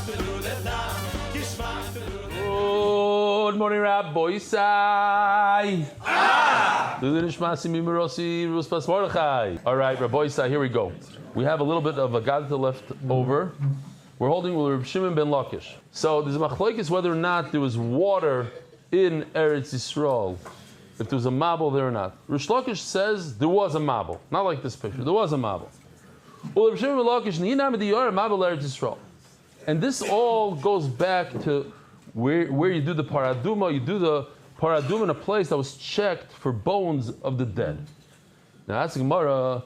Good morning, Rabbi Isai. All right, Rabbi Isai, here we go. We have a little bit of a gadata left over. We're holding with Reb Shimon ben Lakish. So there's a machlokes whether or not there was water in Eretz Yisrael, if there was a mabel there or not. Rish Lakish says there was a mabel, not like this picture. There was a mabel. Well, Reb Shimon ben Lakish ni'inam diyar mabel Eretz Yisrael, and this all goes back to where you do the paraduma. You do the paraduma in a place that was checked for bones of the dead. Now that's Gemara.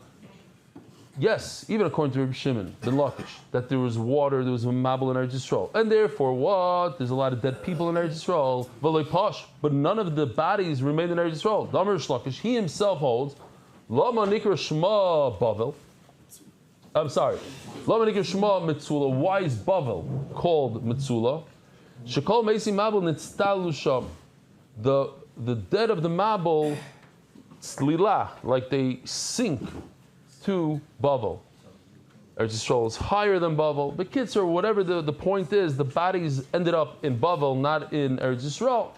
Yes, even according to Reb Shimon ben Lakish, that there was water, there was a mabel in Eretz Yisrael, and therefore what? There's a lot of dead people in Eretz Yisrael, but none of the bodies remained in Eretz Yisrael. Damar Rish Lakish, he himself holds, Lama Nikra Shema Bavel. Lama Nikra Shema Mitzula. Why is Bavel called Mitzula? Shekol Meisi Mabel Nitztalu Sham. The dead of the mabel, Slila, like they sink to Bavel. Eretz Yisrael is higher than Bavel. The kids or whatever the point is, the bodies ended up in Bavel, not in Eretz Yisrael.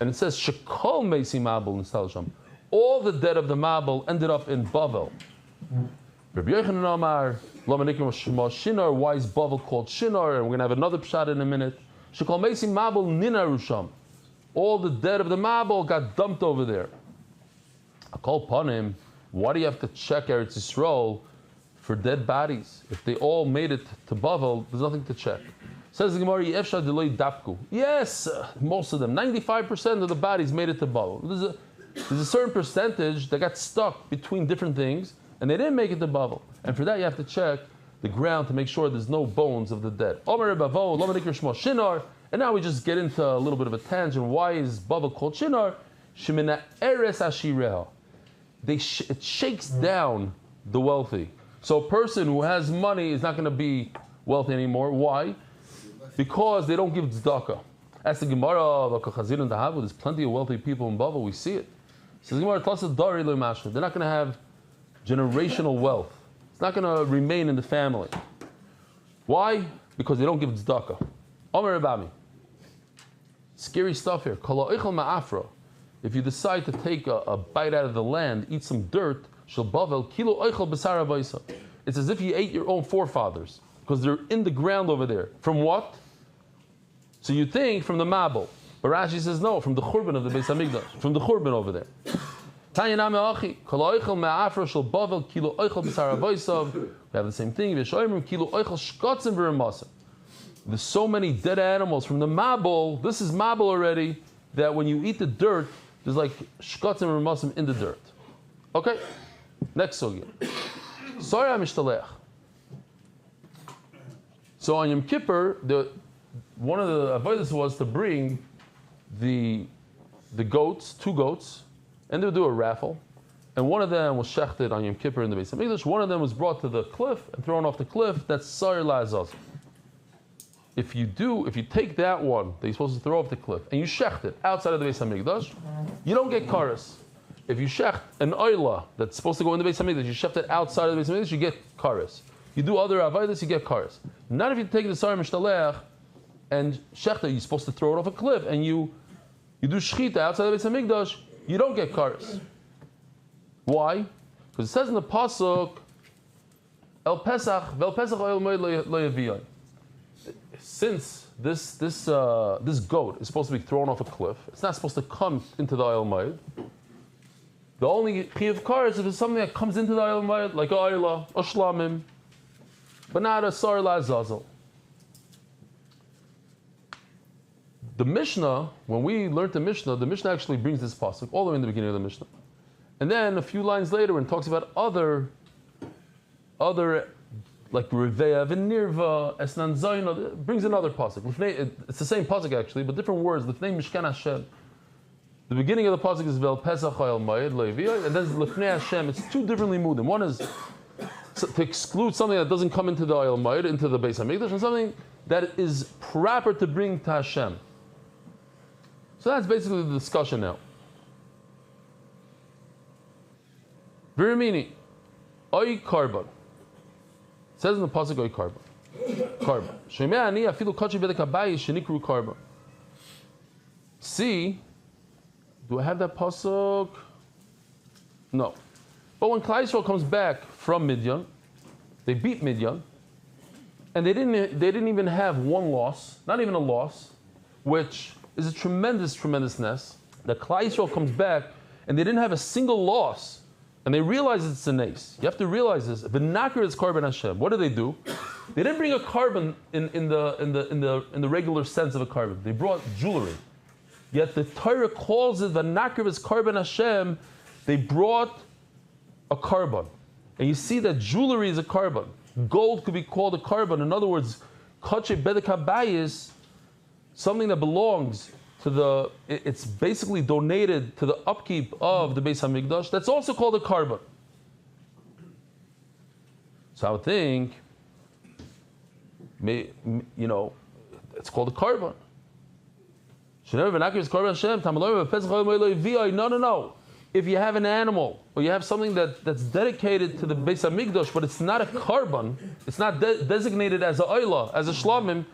And it says Shekol Meisi Mabel Nitztalu Sham. All the dead of the mabel ended up in Bavel. Rabbi Yochanan Amar, Lama Nikra Shema Shinar. Why is Bavel called Shinar? And we're going to have another pshat in a minute. Shekol Meisi Mabel Ninarusham. All the dead of the mabel got dumped over there. I call upon him. Why do you have to check Eretz Yisrael for dead bodies? If they all made it to Bavel, there's nothing to check. Says the Gemara, Yefsha Delay Dapku. Yes, most of them, 95% of the bodies made it to Bavel. There's a certain percentage that got stuck between different things, and they didn't make it to Bavel. And for that, you have to check the ground to make sure there's no bones of the dead. And now we just get into a little bit of a tangent. Why is Bavel called Shinar? Shemina Eres Ashireha. It shakes down the wealthy. So a person who has money is not going to be wealthy anymore. Why? Because they don't give tzedakah. As the Gemara, there's plenty of wealthy people in Bavel. We see it. So the Gemara, they're not going to have generational wealth. It's not going to remain in the family. Why? Because they don't give tzedakah. Omer Rabami. Scary stuff here. If you decide to take a bite out of the land, eat some dirt, it's as if you ate your own forefathers, because they're in the ground over there. From what? So you think from the mabel. But Rashi says no, from the churban of the Beis Hamikdash, from the churban over there. We have the same thing. There's so many dead animals from the mabel. This is mabel already, that when you eat the dirt, there's like shkotzim and remasim in the dirt. Okay? Next sugya. Sorry, I'm mishtalech. So on Yom Kippur, one of the avodas was to bring the goats, 2 goats, and they would do a raffle. And one of them was shechted on Yom Kippur in the Beis Hamikdash. One of them was brought to the cliff and thrown off the cliff. That's Sar La'azaz. If you take that one that you're supposed to throw off the cliff and you shecht it outside of the Beis Hamikdash, you don't get kares. If you shecht an oila that's supposed to go in the Beis Hamikdash, you shecht it outside of the Beis Hamikdash, you get kares. You do other avodas, you get kares. Not if you take the Sar Mishtalech and shecht it, you're supposed to throw it off a cliff, and you do shchita outside of the Beis Hamikdash, you don't get kares. Why? Because it says in the pasuk, El Pesach, Vel Pesach Oil Moed Lo Yaviyai. Since this goat is supposed to be thrown off a cliff, it's not supposed to come into the oil moed. The only chiyuv kares if it's something that comes into the oil moed, like a oila, a shlamim, but not a sar la'azazel. The Mishnah, when we learned the Mishnah actually brings this pasuk all the way in the beginning of the Mishnah, and then a few lines later, when it talks about other like Reveya, V'nirva, Esnan Zayna, brings another pasuk. It's the same pasuk actually, but different words. L'fnei Mishkan Hashem. The beginning of the pasuk is Vel Pesach Hayal Ma'ed Le'Viyah, and then L'fnei Hashem. It's 2 different limudim. One is to exclude something that doesn't come into the Hayal Ma'ed, into the Beis Hamikdash, and something that is proper to bring to Hashem. So that's basically the discussion now. Virimini, Oy Karban. It says in the pasuk Oy Karban. Karban. Shemei ani afilu kachi bedek habayis shenikru karban. See, do I have that pasuk? No. But when Klal Yisrael comes back from Midian, they beat Midian, and they didn't even have one loss, not even a loss, which is a tremendousness. That Klal Yisrael comes back, and they didn't have a single loss, and they realize it's a nace. You have to realize this. V'nakir is karban Hashem. What do? They didn't bring a karban in the regular sense of a karban. They brought jewelry. Yet the Torah calls it v'nakir is karban Hashem. They brought a karban, and you see that jewelry is a karban. Gold could be called a karban. In other words, kache bedek habayis, something that belongs to it's basically donated to the upkeep of the Beis Hamikdash. That's also called a karban. So I would think, it's called a karban. No. If you have an animal or you have something that's dedicated to the Beis Hamikdash, but it's not a karban, it's not designated as a oila, as a shlamim,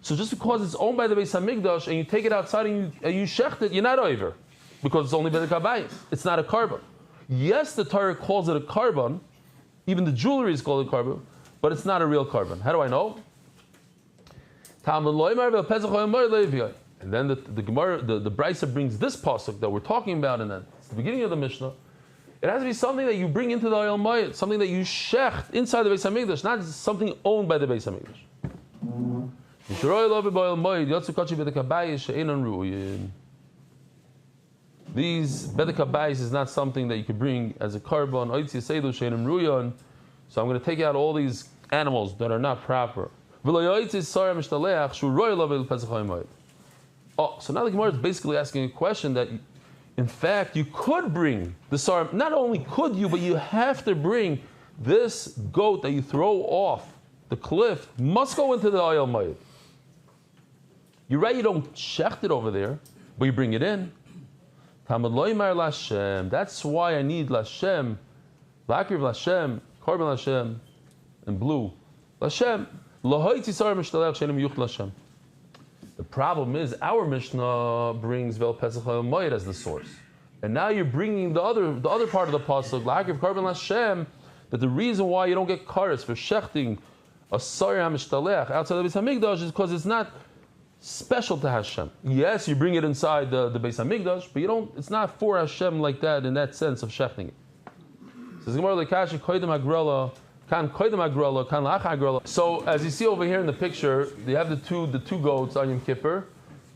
so just because it's owned by the Beis Hamikdash and you take it outside and you shecht it, you're not over, because it's only by the kabayis. It's not a karban. Yes, the Torah calls it a karban, even the jewelry is called a karban, but it's not a real karban. How do I know? And then the Gemara, the Brisa brings this pasuk that we're talking about, and then it's the beginning of the Mishnah. It has to be something that you bring into the Oyel Mayit, something that you shecht inside the Beis Hamikdash, not something owned by the Beis Hamikdash. These bedek habayis is not something that you could bring as a karban. So I'm going to take out all these animals that are not proper. Oh, so now the Gemara is basically asking a question that, in fact, you could bring the sarm. Not only could you, but you have to bring this goat that you throw off the cliff, must go into the Oyel Mayit. You're right, you don't shecht it over there, but you bring it in. That's why I need Lashem, Lakriv Lashem, Karban Lashem, and blue. Lashem. The problem is our Mishnah brings Vel Pesach Mayit as the source, and now you're bringing the other part of the pasuk, Lakriv Karban Lashem, that the reason why you don't get kares for shechting a Sar HaMishtalech outside the Beis Hamikdash is because it's not special to Hashem. Yes, you bring it inside the Beis Hamikdash, but it's not for Hashem like that in that sense of shechting it. Says Gemara Lekashi Koydem Agrela, Kan Koydem Agrela, Kan Lach Agrela. So as you see over here in the picture, they have the two goats on Yom Kippur,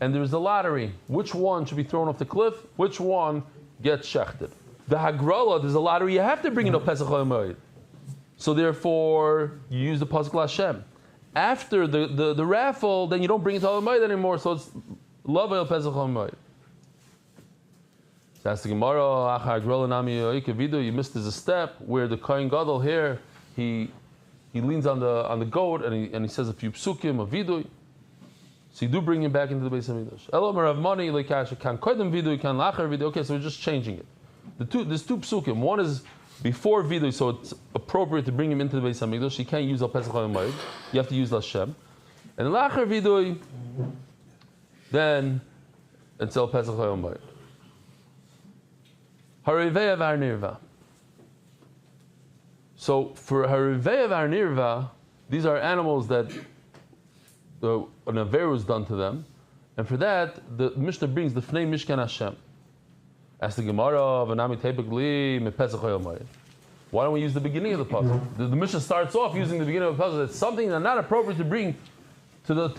and there's a lottery. Which one should be thrown off the cliff? Which one gets shechted? The Hagrala, there's a lottery. You have to bring in a Pesach HaMoed. So therefore, you use the pasuk Lashem. After the raffle, then you don't bring it to HaMoed anymore. So it's Love El Pesach HaMoed. That's the Gemara. You missed a step where the Kohen Gadol here he leans on the goat and he says a few psukim of vidui. So you do bring him back into the Beis Hamikdash. Elomar of money like can koydem vidui, can lacher vidui. Okay, so we're just changing it. There's two psukim. One is before vidui, so it's appropriate to bring him into the Beis Hamikdash. You can't use al Pesach HaMoed. You have to use Lashem. And lacher vidui, then it's al Pesach HaMoed. Hariveya v'arnirva. So for Hariveya v'arnirva, these are animals that an aver was done to them, and for that the Mishnah brings the Fnei Mishkan Hashem. As the Gemara of Anami Tepikli Mepesach HaMoed. Why don't we use the beginning of the puzzle? The Mishnah starts off using the beginning of the puzzle. It's something that's not appropriate to bring to the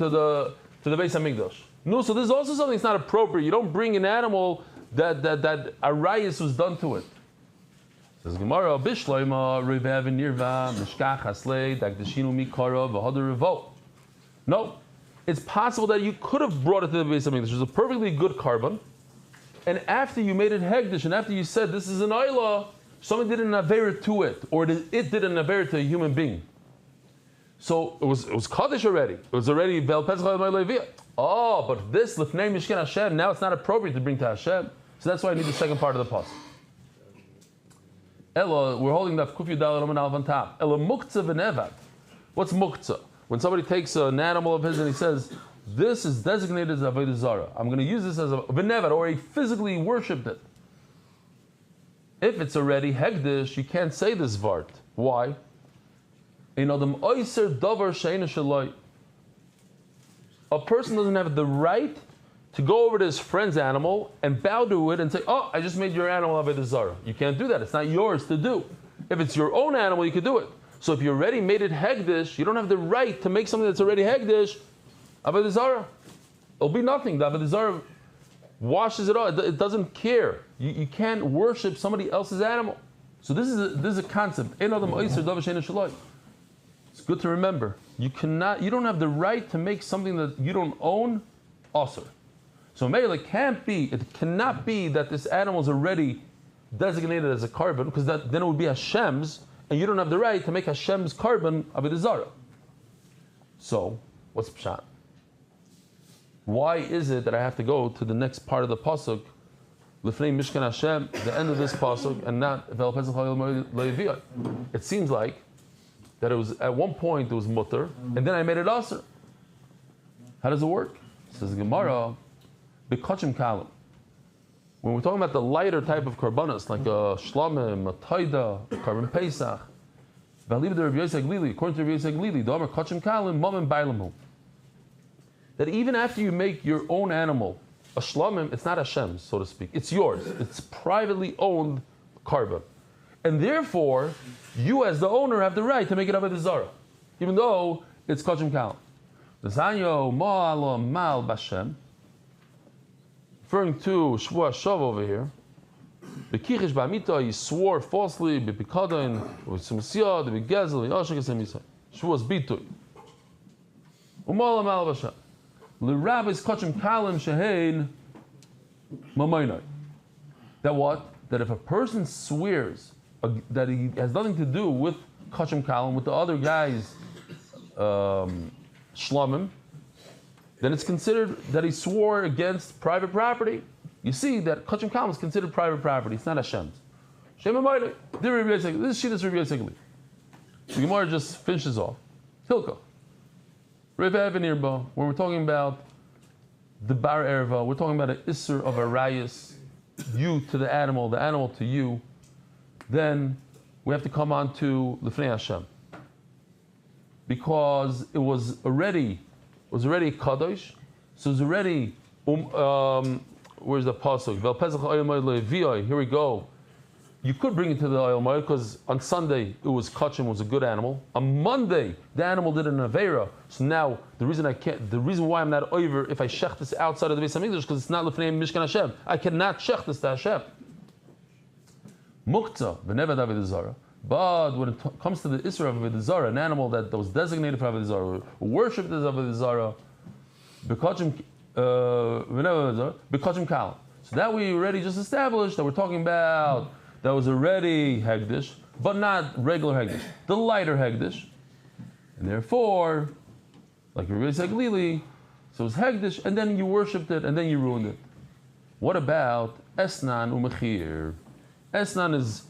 Beis Hamikdash. No, so there's also something that's not appropriate. You don't bring an animal that arayis was done to it. Says Gemara, Bishloima Revev Nirva Mishkach Haslei Dagdashinu Mikara V'Hadar Revo. No, it's possible that you could have brought it to the Beis Hamikdash. It was a perfectly good karban, and after you made it hegdish, and after you said this is an oila, someone did an avera to it, or it did an avera to a human being. So it was kaddish already. It was already Bel Pesach Leviah. Oh, but this Lifnei Mishkan Hashem, now it's not appropriate to bring to Hashem. So that's why I need the second part of the pasuk. Ella, we're holding that Kuf Yudal Roman Alv on top. Ella Muktzah v'Nevad. What's Muktzah? when somebody takes an animal of his and he says, this is designated as Avodah Zarah, I'm going to use this as a v'nevad, or he physically worshipped it. If it's already hegdish, you can't say this vart. Why? A person doesn't have the right to go over to his friend's animal and bow to it and say, oh, I just made your animal Avodah Zarah. You can't do that. It's not yours to do. If it's your own animal, you can do it. So if you already made it hegdish, you don't have the right to make something that's already hegdish Avodah Zarah. It'll be nothing. The Avodah Zarah washes it off. It doesn't care. You can't worship somebody else's animal. So this is a concept. It's good to remember. You don't have the right to make something that you don't own asur. So it cannot be that this animal is already designated as a carbon, because then it would be Hashem's, and you don't have the right to make Hashem's carbon Avodah Zarah. So, what's pshat? Why is it that I have to go to the next part of the pasuk, Lifnei Mishkan Hashem, the end of this pasuk, and not Vel Pesach Le'Viyah? It seems like that it was at one point it was mutter, and then I made it asur. How does it work? It says Gemara, B'Kachim Kalim. When we're talking about the lighter type of karbanos, like a shlamim, a taida, a carbon pesach, according to Rabbi Yosef Glili, the Omer Kachim Kalim, Mom Bailamu. That even after you make your own animal, a shlamim, it's not Hashem's, so to speak. It's yours. It's privately owned carbon. And therefore, you as the owner have the right to make it Avodah Zarah, even though it's Kachim Kalim. The Zanyo Ma'ala Mal Bashem, referring to Shvuah Shav over here, Bekichish Ba'amita, he swore falsely, Bepikadain, V'Simsiyah, Begezel, V'Yashak Esemisa. Shvuah's Bitui. Umala Mal Bashem. L'Rabbis Kachim Kalim Shehein Mamaynai. That what? That if a person swears that he has nothing to do with Kachim Kalim, with the other guys, Shlamim, then it's considered that he swore against private property. You see that Kachim Kalim is considered private property. It's not Hashem's. This is Shittas Rabbi Yosef Glili. The Gemara just finishes off. Hilka. Rav Evanirba, when we're talking about the bar erva, we're talking about an isser of arayas, you to the animal to you, then we have to come on to Lifnei Hashem. Because it was already kadosh, so it's already where's the pasuk? Vel Pesach Oyel Moed Le'Viyai. Here we go. You could bring it to the Oyel Moed because on Sunday it was kachim, was a good animal. On Monday the animal did an avera. So now the reason why I'm not over if I shech this outside of the Beis Hamikdash because it's not Lefnei Mishkan Hashem. I cannot shech this to Hashem. Muktzah v'nevad Avodah Zarah. But when it comes to the Isra of Avodah Zarah, an animal that was designated for Avodah Zarah, worshipped as Avodah Zarah, B'Kachim Kalim. So that we already just established that we're talking about that was already Hegdish, but not regular Hegdish, the lighter Hegdish. And therefore, like Rabbi Yosef Glili, so it was Hegdish, and then you worshipped it, and then you ruined it. What about Esnan Umechir? Esnan is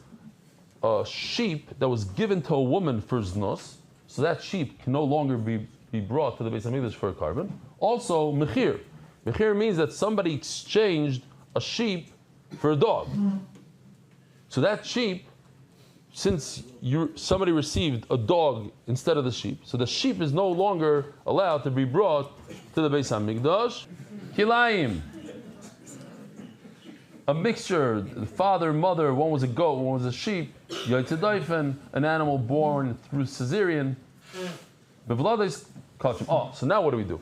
a sheep that was given to a woman for znos, so that sheep can no longer be brought to the Beis Hamikdash for a carbon. Also, mechir. Mechir means that somebody exchanged a sheep for a dog. So that sheep, since somebody received a dog instead of the sheep, so the sheep is no longer allowed to be brought to the Beis Hamikdash. Kilayim. A mixture, the father, mother, one was a goat, one was a sheep, Yaitadaifen, an animal born through cesarean. Oh, so now what do we do?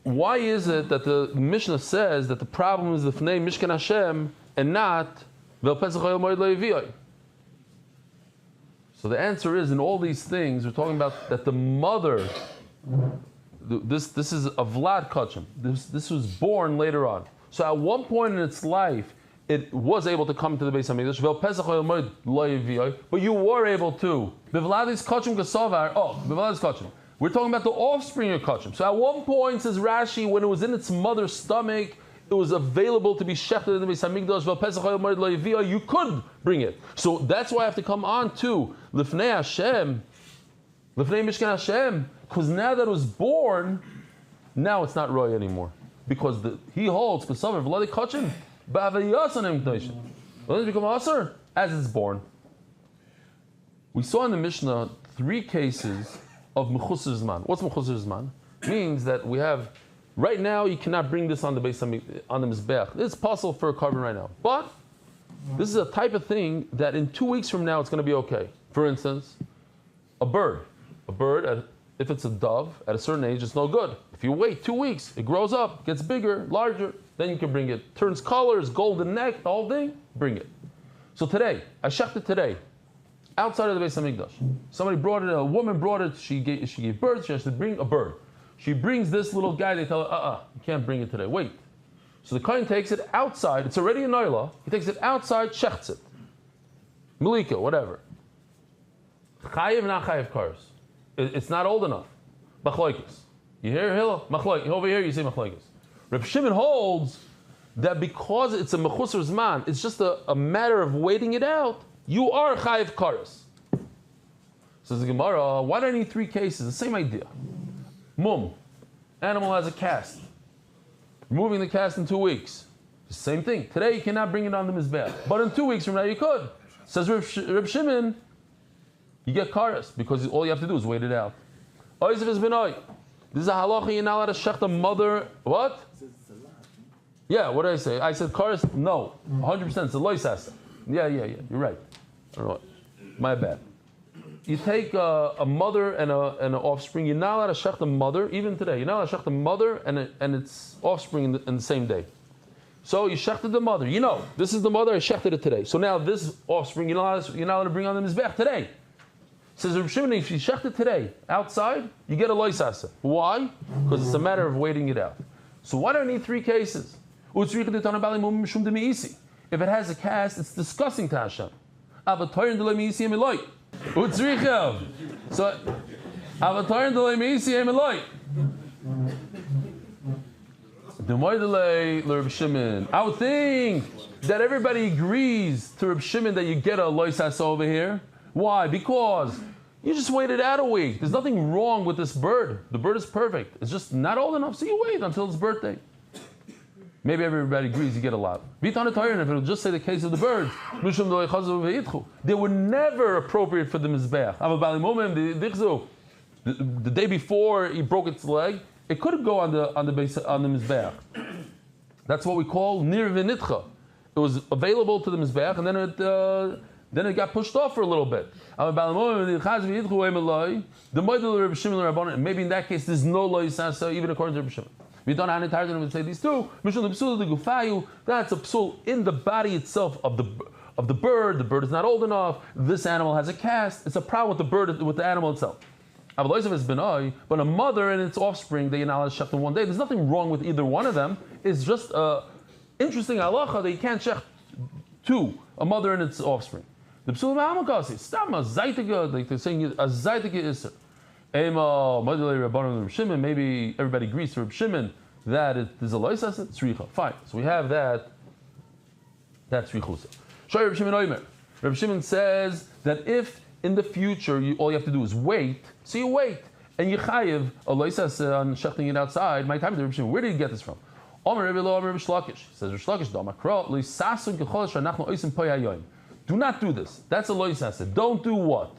Why is it that the Mishnah says that the problem is the Fnei Mishkan Hashem and not Vel Pesach Oyel Moed Le'Viyai? So the answer is, in all these things, we're talking about that the mother, this is a Vlad Kachim, this was born later on. So at one point in its life, it was able to come to the Beis Hamikdash. But you were able to. Bivladis kachim kasavar. Oh, bivladis kachim. We're talking about the offspring of kachim. So at one point, says Rashi, when it was in its mother's stomach, it was available to be shechted in the Beis Hamikdash. You could bring it. So that's why I have to come on to Lifnei Hashem. L'fnei Mishkan Hashem, because now that it was born, now it's not roy anymore. Because he holds, for some, Vladi Kachin, Ba'avayasanim K'nashim. When does it become Asr? As it's born. We saw in the Mishnah 3 cases of Mechusar Zman. What's Mechusar Zman? Means that we have, right now you cannot bring this on the base on the Mizbeach. It's possible for a carbon right now. But this is a type of thing that in 2 weeks from now it's going to be okay. For instance, a bird. A bird, if it's a dove, at a certain age, it's no good. If you wait 2 weeks, it grows up, gets bigger, larger, then you can bring it. Turns colors, golden neck, the whole thing, bring it. So today, I shechted today, outside of the Beis Hamikdash. Somebody brought it, a woman brought it, she gave birth, she has to bring a bird. She brings this little guy, they tell her, you can't bring it today, wait. So the Kohen takes it outside, it's already a Noila, he takes it outside, shechts it. Malika, whatever. Chayiv, not chayiv kars. It's not old enough. Machloikis. You hear Hillel? Machloik. Over here you say machloikis. Reb Shimon holds that because it's a mechusar zman, it's just a matter of waiting it out. You are chayiv karas. Says the Gemara, why do I need 3 cases? The same idea. Mum. Animal has a cast. Removing the cast in 2 weeks. The same thing. Today you cannot bring it on the mizbeach. But in 2 weeks from now you could. Says Reb Shimon, you get karas because all you have to do is wait it out. Oizav is benoy. This is a halacha, you're not allowed to shech the mother. What? Yeah, what did I say? I said karas? No. 100%. It's a loisasa. Yeah. You're right. I don't know. My bad. You take a mother and an offspring, you're not allowed to shech the mother, even today. You're not allowed to shech the mother and its offspring in the same day. So you shechted the mother. You know, this is the mother, I shechted it today. So now this offspring, you're not allowed to bring on the mizbech today. Says Reb Shimon, if you shecht it today outside, you get a loisasa. Why? Because it's a matter of waiting it out. So why do I need 3 cases? If it has a cast, it's disgusting to Hashem. So I would think that everybody agrees to Reb Shimon that you get a loisasa over here. Why? Because you just waited out a week. There's nothing wrong with this bird. The bird is perfect. It's just not old enough, so you wait until its birthday. Maybe everybody agrees you get a lot. If it will just say the case of the birds, they were never appropriate for the mizbeach. The day before he broke its leg, it couldn't go on the mizbeach. That's what we call nir v'nitcha. It was available to the mizbeach, and then it got pushed off for a little bit. Maybe in that case there's no loisasa, even according to Reb Shimon. We don't have any would say these 2. That's a psul in the body itself of the bird. The bird is not old enough. This animal has a cast. It's a problem with the bird, with the animal itself. But a mother and its offspring, they not allowed to shech in one day. There's nothing wrong with either one of them. It's just interesting halacha that you can't shech 2, a mother and its offspring. The psul ma'amakasi, stam a zaytiga, like they're saying a zaytiga iser. Maybe everybody agrees to Reb Shimon that there's a loisasa, tzricha. Fine. So we have that. That's tzrichusa. Shoy Reb Shimon Oimer. Reb Shimon says that if in the future all you have to do is wait, so you wait and you chayiv a loisasa on shechting it outside. My time to Reb Shimon. Where did you get this from? Omer Rebbe Lo, Omer Reb Shlakish. Says Reb Shlakish, Domakro loisasun kecholish anachnu oisim poyayoyim. Do not do this. That's a loisasa. Don't do what?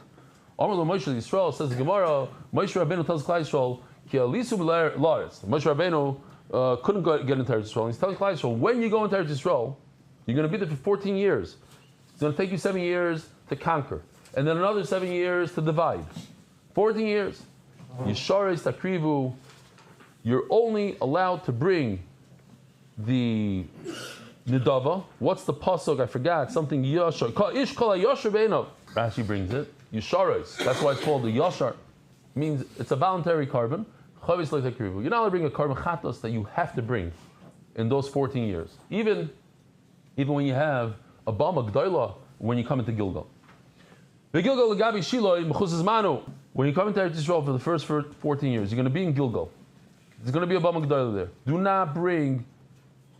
Amar lo Moshe Yisrael, says the Gemara, Moshe Rabbeinu tells Klal Yisrael, Ki alisu b'la'aretz. Moshe Rabbeinu couldn't get into Eretz Yisrael. He's telling Klal Yisrael, when you go into Eretz Yisrael, you're going to be there for 14 years. It's going to take you 7 years to conquer, and then another 7 years to divide. 14 years. Yishares takrivu. You're only allowed to bring the nidava. What's the pasuk? I forgot. Something yashar. Ish kol yashar beinav. Rashi brings it. Yisharos. That's why it's called the yashar. Means it's a voluntary carbon. You're not allowed to bring a carbon chatos that you have to bring in those 14 years. Even when you have a bama g'dayla when you come into Gilgal. When you come into Eretz Yisrael for the first 14 years, you're going to be in Gilgal. There's going to be a bama g'dayla there. Do not bring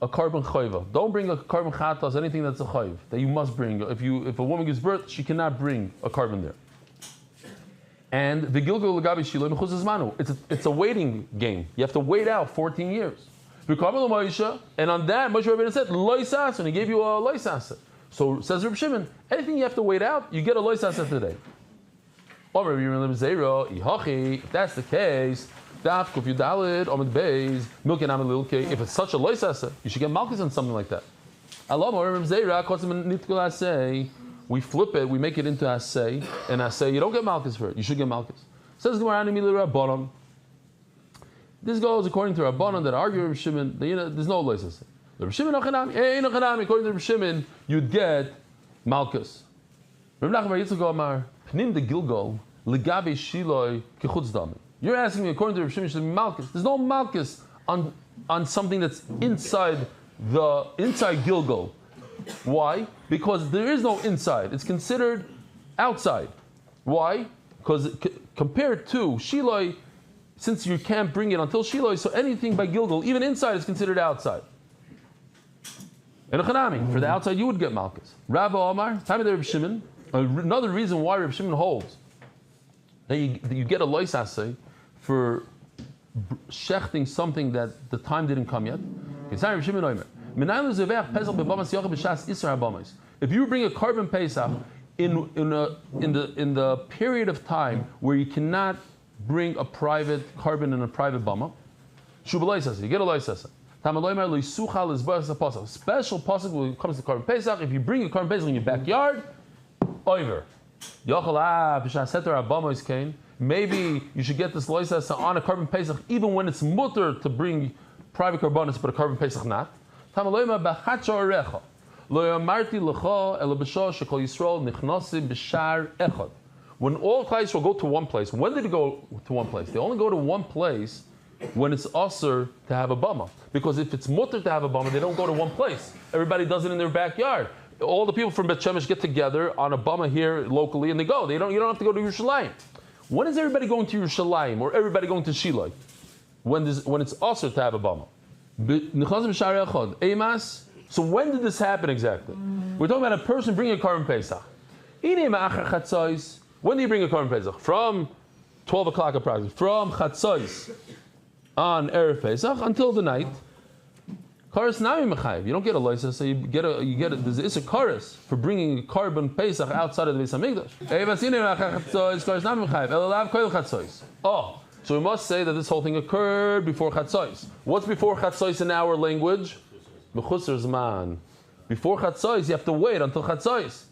a carbon chayva. Don't bring a carbon chatos, anything that's a chayv that you must bring. If a woman gives birth, she cannot bring a carbon there. And the Gilgal Lagabi Shilo Mechuzas Manu. It's a waiting game. You have to wait out 14 years. And on that, Moshe Rabbeinu said, Loisas, and he gave you a Loisas. So says Reb Shimon, anything you have to wait out, you get a Loisas today. If that's the case, if it's such a Loisas, you should get Malchus on something like that. We flip it, we make it into Asay, and Asay, you don't get Malchus for it, you should get Malchus. Says the this goes according to Rabbanon that argue Reb Shimon, there's no Loisas. Reb Shimon, according to Reb Shimon, you'd get Malchus. Reb Nachman Bar Yitzchak Omar, Pnim de Gilgal, Legabe Shiloi, Kechutz Dami. You're asking me, according to Reb Shimon, should be Malchus. There's no Malchus on something that's inside Gilgal. Why? Because there is no inside. It's considered outside. Why? Because compared to Shiloi, since you can't bring it until Shiloi, so anything by Gilgal, even inside, is considered outside. And for the outside, you would get Malchus. Rabbi Omar, time of the Reb Shimon, another reason why Reb Shimon holds that you get a lois assay for shechting something that the time didn't come yet. If you bring a carbon pesach in the period of time where you cannot bring a private carbon in a private bama, you get a lois assay. Special pasuk when it comes to carbon pesach. If you bring a carbon pesach in your backyard, over. Maybe you should get this loisasa on a carbon pesach, even when it's mutter to bring private carbonates, but a carbon pesach not. When all Klal Yisrael go to one place, when did they go to one place? They only go to one place when it's usher to have a bama. Because if it's mutter to have a bama, they don't go to one place. Everybody does it in their backyard. All the people from Bet Shemesh get together on a bama here locally, and they go. You don't have to go to Yerushalayim. When is everybody going to Yerushalayim or everybody going to Shiloi? When it's usher to have a bama. So when did this happen exactly? We're talking about a person bringing a carbon pesach. When do you bring a carbon pesach? From 12 o'clock approximately. From Chatzos on Erev Pesach until the night. Karas nami mechayev. You don't get a loisa, so you get a. There's a karas for bringing a carbon pesach outside of the Beis Hamikdash. Oh, so we must say that this whole thing occurred before Chatzos. What's before Chatzos in our language? Mechusar zman. Before Chatzos, you have to wait until Chatzos.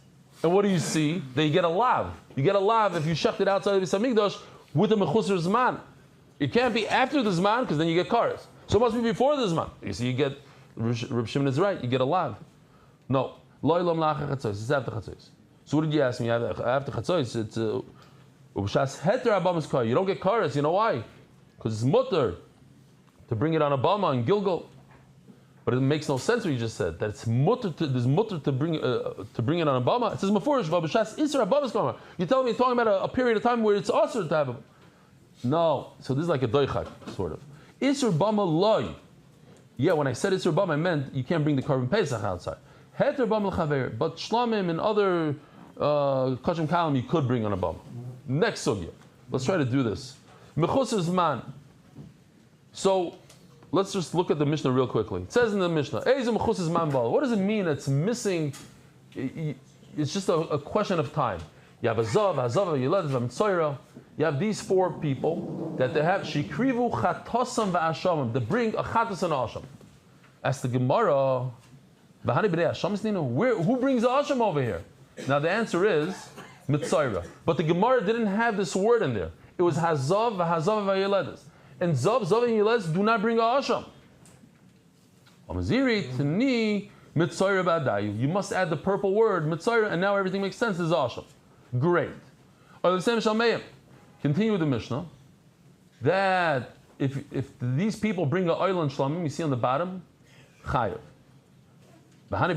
And what do you see? That you get a lav. You get a lav if you shecht it outside of the Beis Hamikdash with a mechusar zman. It can't be after the zman because then you get karas. So it must be before the zman. You see, you get. Reb Shimon is right. You get a lav. No, loylam lacha chatzos. It's after chatzos. So what did you ask me? After chatzos, it's ubshas heter abamas kar. You don't get karas. You know why? Because it's mutter to bring it on a bama in Gilgal. But it makes no sense what you just said. That it's mutter. There's mutter to bring it on a bama. It says mafurish v'abshas isra abamas kar. You tell me you're talking about a period of time where it's also to have a. No. So this is like a doichak sort of. Isra bama loy. Yeah, when I said Isra Bama, I meant you can't bring the carbon pesach outside. Heter Bama l'chaver, but shlamim and other kashim kalim you could bring on a bama. Next sugya. Let's try to do this. Mechusar zman. So let's just look at the Mishnah real quickly. It says in the Mishnah, Eizem mechusar zman bal. What does it mean? It's missing. It's just a question of time. You have a zav, yilad, v'mitzoyra. You have these four people that they have shikrivu chatosam v'ashamim. They bring a chatos and asham. As the Gemara, who brings the asham over here? Now the answer is mitzoyra. But the Gemara didn't have this word in there. It was hazav v'yiledes. And zav and yiledes do not bring a asham. Amaziri tani mitzoyra b'adayu. You must add the purple word mitzoyra, and now everything makes sense. Is asham. Great. Continue with the Mishnah. That if these people bring a oil and shlamim, you see on the bottom, chayav. Why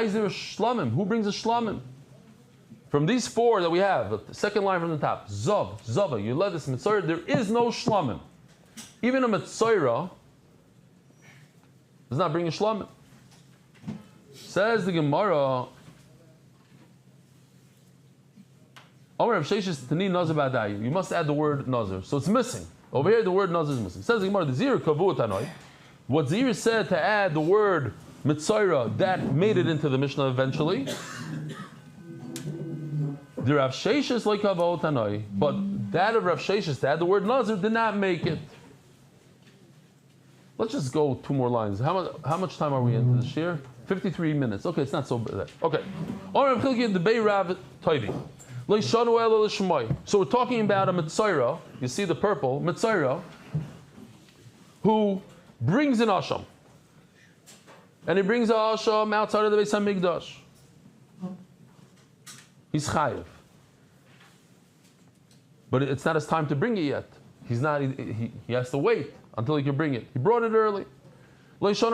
is there a shlamim? Who brings a shlamim? From these four that we have, the second line from the top, zav, zava, you led this mitzvah, there is no shlamim. Even a mitzvah does not bring a shlamim. Says the Gemara, Omer Rav Sheshes Tani Nazir Ba'adayu. You must add the word Nazir. So it's missing. Over here, the word Nazir is missing. It says the Gemara, the Zir Kavu Tanoi. What Zir said to add the word Mitzayra, that made it into the Mishnah eventually. The Rav Sheshes like Kavu Tanoi, but that of Rav Sheshes to add the word Nazir did not make it. Let's just go 2 more lines. How much time are we into this year? 53 minutes. Okay, it's not so bad. Okay. So we're talking about a Mitzayra. You see the purple Mitzayra who brings an Asham. And he brings an Asham outside of the Beis HaMikdash. He's chayiv. But it's not his time to bring it yet. He's not. He has to wait until he can bring it. He brought it early. Why is there a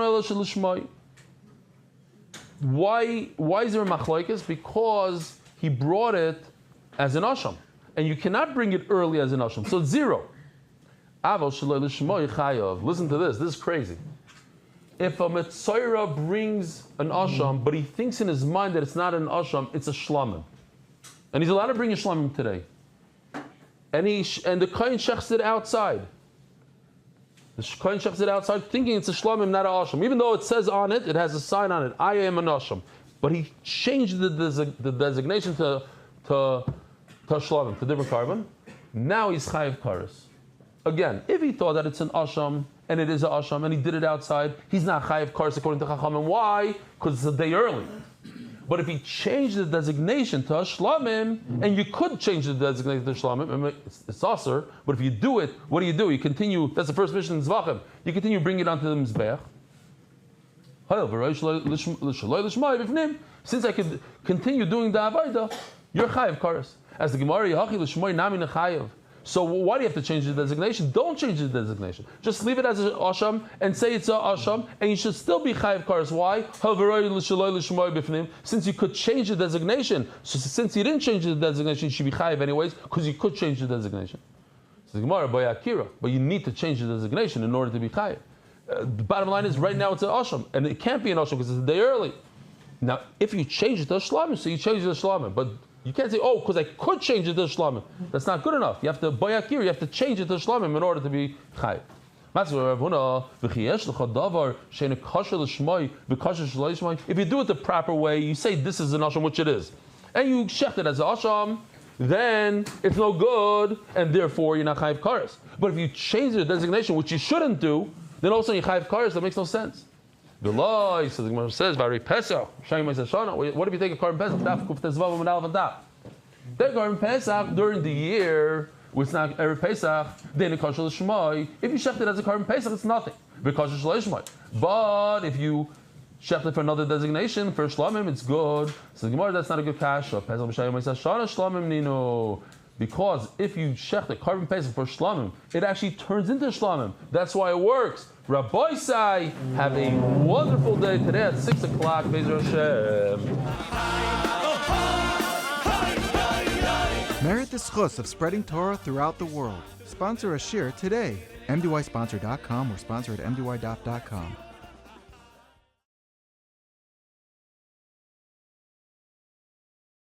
machlokes? Because he brought it as an asham, and you cannot bring it early as an asham. So it's 0. Listen to this. This is crazy. If a Metzayra brings an asham, but he thinks in his mind that it's not an asham, it's a shlamim, and he's allowed to bring a shlamim today. And the kohen shechs it outside. The kohen shechs it outside, thinking it's a shlamim, not an asham. Even though it says on it, it has a sign on it, I am an asham. But he changed the designation to shlamim, to different carbon. Now he's chayiv kares. Again, if he thought that it's an asham, and it is an asham, and he did it outside, he's not chayiv kares according to Chachamim. Why? Because it's a day early. But if he changed the designation to shlamim, and you could change the designation to shlamim, it's aser, but if you do it, what do? You continue, that's the first mission in Zevachim, you continue bringing it onto the Mizbeach. Since I could continue doing the Avaida, you're chayiv kares. As the Gemara, Yahachi l'shmoy nami nechayiv. So why do you have to change the designation? Don't change the designation. Just leave it as an asham and say it's an asham, and you should still be chayiv kares. Why? Since you could change the designation, so since you didn't change the designation, you should be chayiv anyways, because you could change the designation. So the Gemara, but you need to change the designation in order to be chayiv. The bottom line is, right now it's an asham, and it can't be an asham because it's a day early. Now, if you change it to a shlamim, so you change it to a shlamim, but you can't say, oh, because I could change it to shlamim. That's not good enough. You have to boyakir. You have to change it to shlamim in order to be chayiv. If you do it the proper way, you say this is an asham, which it is, and you shecht it as an asham, then it's no good, and therefore you're not chayiv kares. But if you change the designation, which you shouldn't do, then also you chayiv kares. That makes no sense. The law, so the Gemara says, "Vari Pesach." What if you take a Korban Pesach? Daf Kuf Tezvav and Alv and Daf. Take Korban Pesach during the year, it's not Erev Pesach. Then a Kashal Shmai. If you shecht it as a Korban Pesach, it's nothing. Because Shmai. But if you shecht it for another designation for Shlamim, it's good. So the Gemara, that's not a good kasha. Pesach B'Shayim Ma'aseh Shana Shlamim Nino. Because if you shecht a Korban Pesach for Shlamim, it actually turns into Shlamim. That's why it works. Rabbi Sai, have a wonderful day today at 6 o'clock. Be'ezer Hashem. Merit the schus of spreading Torah throughout the world. Sponsor a shir today. MDYsponsor.com or sponsor at MDYDaf.com.